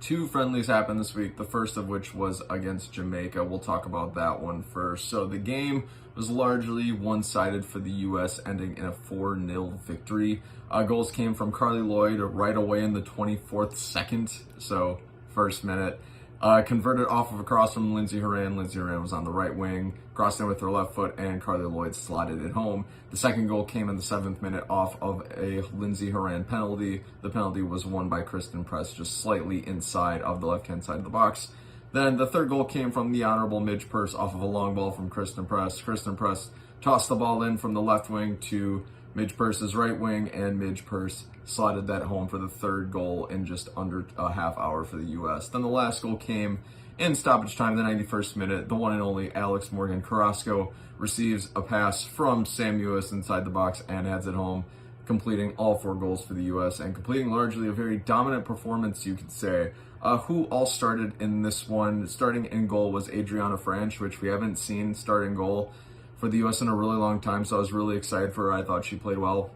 Two friendlies happened this week, the first of which was against Jamaica. We'll talk about that one first. So the game was largely one-sided for the U.S., ending in a 4-0 victory. Goals came from Carli Lloyd right away in the 24th second, so first minute. Converted off of a cross from Lindsey Horan. Lindsey Horan was on the right wing, crossed in with her left foot, and Carli Lloyd slotted it home. The second goal came in the 7th minute off of a Lindsey Horan penalty. The penalty was won by Kristen Press, just slightly inside of the left-hand side of the box. Then the third goal came from the honorable Midge Purse off of a long ball from Kristen Press. Kristen Press tossed the ball in from the left wing to Midge Purse's right wing, and Midge Purse slotted that home for the third goal in just under a half hour for the U.S. Then the last goal came in stoppage time, the 91st minute. The one and only Alex Morgan Carrasco receives a pass from Sam Ewis inside the box and heads it home, completing all 4 goals for the U.S. and completing largely a very dominant performance, you could say. Who all started in this one? Starting in goal was Adriana Franch, which we haven't seen start in goal for the U.S. in a really long time, so I was really excited for her. I thought she played well.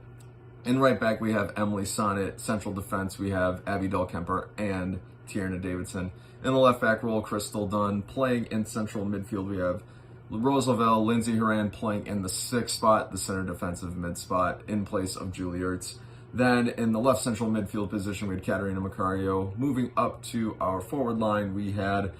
In right back, we have Emily Sonnet. Central defense, we have Abby Dahlkemper and Tierna Davidson. In the left back role, Crystal Dunn. Playing in central midfield, we have Rose Lavelle, Lindsey Horan playing in the 6th spot, the center defensive mid spot, in place of Julie Ertz. Then in the left central midfield position, we had Katarina Macario. Moving up to our forward line, we had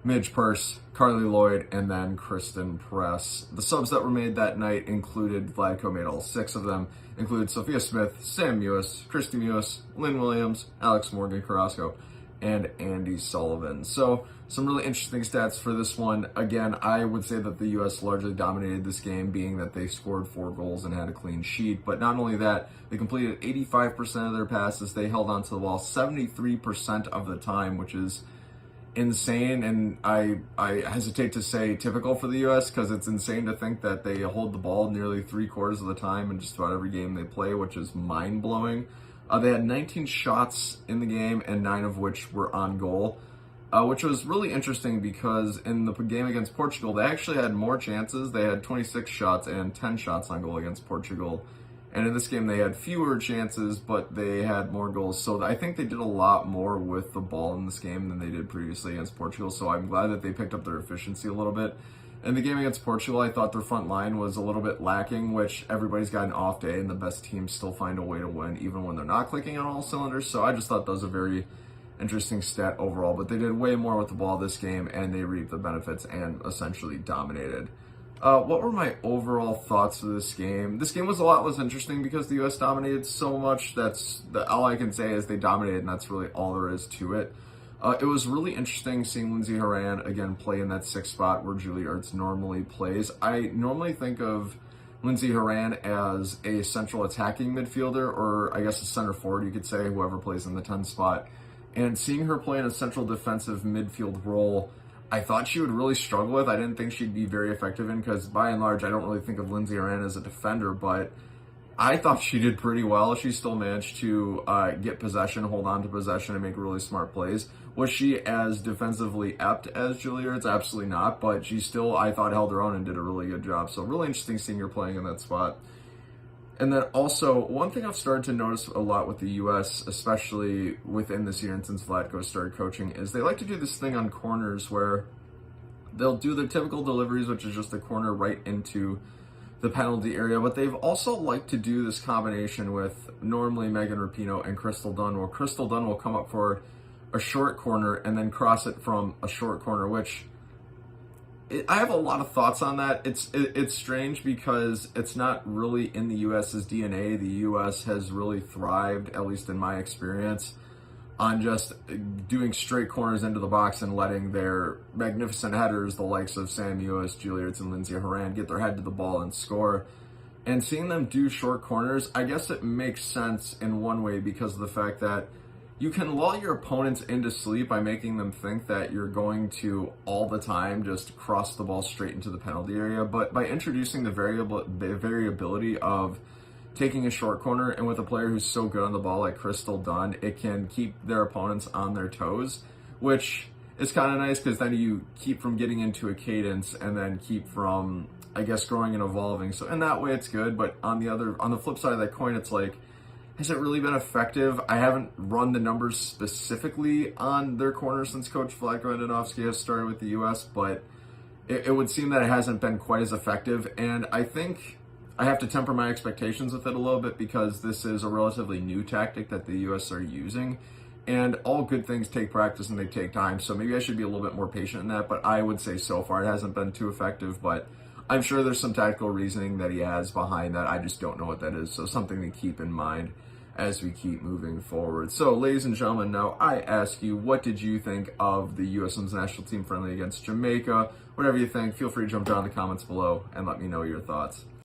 Midge Purse, Carli Lloyd, and then Kristen Press. The subs that were made that night included, Vladko made all 6 of them, included Sophia Smith, Sam Ewis, Christy Mewis, Lynn Williams, Alex Morgan Carrasco, and Andy Sullivan. So some really interesting stats for this one. Again, I would say that the U.S. largely dominated this game, being that they scored 4 goals and had a clean sheet. But not only that, they completed 85% of their passes. They held onto the ball 73% of the time, which is insane, and I hesitate to say typical for the U.S. because it's insane to think that they hold the ball nearly 3/4 of the time in just about every game they play, which is mind-blowing. They had 19 shots in the game, and 9 of which were on goal, which was really interesting because in the game against Portugal, they actually had more chances. They had 26 shots and 10 shots on goal against Portugal. And in this game, they had fewer chances, but they had more goals. So I think they did a lot more with the ball in this game than they did previously against Portugal. So I'm glad that they picked up their efficiency a little bit. In the game against Portugal, I thought their front line was a little bit lacking, which everybody's got an off day, and the best teams still find a way to win, even when they're not clicking on all cylinders. So I just thought that was a very interesting stat overall. But they did way more with the ball this game, and they reaped the benefits and essentially dominated. What were my overall thoughts of this game? This game was a lot less interesting because the U.S. dominated so much. All I can say is they dominated, and that's really all there is to it. It was really interesting seeing Lindsey Horan again play in that 6th spot where Julie Ertz normally plays. I normally think of Lindsey Horan as a central attacking midfielder, or I guess a center forward, you could say, whoever plays in the 10 spot. And seeing her play in a central defensive midfield role, I thought she would really struggle with. I didn't think she'd be very effective in, because by and large, I don't really think of Lindsey Horan as a defender, but I thought she did pretty well. She still managed to get possession, hold on to possession, and make really smart plays. Was she as defensively apt as Julie Ertz? Absolutely not, but she still, I thought, held her own and did a really good job. So really interesting seeing her playing in that spot. And then also, one thing I've started to notice a lot with the U.S., especially within this year and since Vladko started coaching, is they like to do this thing on corners where they'll do their typical deliveries, which is just a corner right into the penalty area. But they've also liked to do this combination with normally Megan Rapinoe and Crystal Dunn, where Crystal Dunn will come up for a short corner and then cross it from a short corner, which I have a lot of thoughts on that. It's strange because it's not really in the U.S.'s DNA. The U.S. has really thrived, at least in my experience, on just doing straight corners into the box and letting their magnificent headers, the likes of Sam Ewis, Julie Ertz, and Lindsey Horan, get their head to the ball and score. And seeing them do short corners, I guess it makes sense in one way because of the fact that you can lull your opponents into sleep by making them think that you're going to all the time just cross the ball straight into the penalty area. But by introducing the variability of taking a short corner, and with a player who's so good on the ball like Crystal Dunn, it can keep their opponents on their toes, which is kind of nice because then you keep from getting into a cadence and then keep from, I guess, growing and evolving. So in that way, it's good. But on the flip side of that coin, it's like, has it really been effective? I haven't run the numbers specifically on their corners since Coach Vlatko Andonovski has started with the U.S., but it would seem that it hasn't been quite as effective. And I think I have to temper my expectations with it a little bit because this is a relatively new tactic that the U.S. are using. And all good things take practice and they take time. So maybe I should be a little bit more patient in that. But I would say so far it hasn't been too effective. But I'm sure there's some tactical reasoning that he has behind that. I just don't know what that is. So something to keep in mind as we keep moving forward. So, ladies and gentlemen, now I ask you, what did you think of the U.S. Women's National Team friendly against Jamaica? Whatever you think, feel free to jump down in the comments below and let me know your thoughts.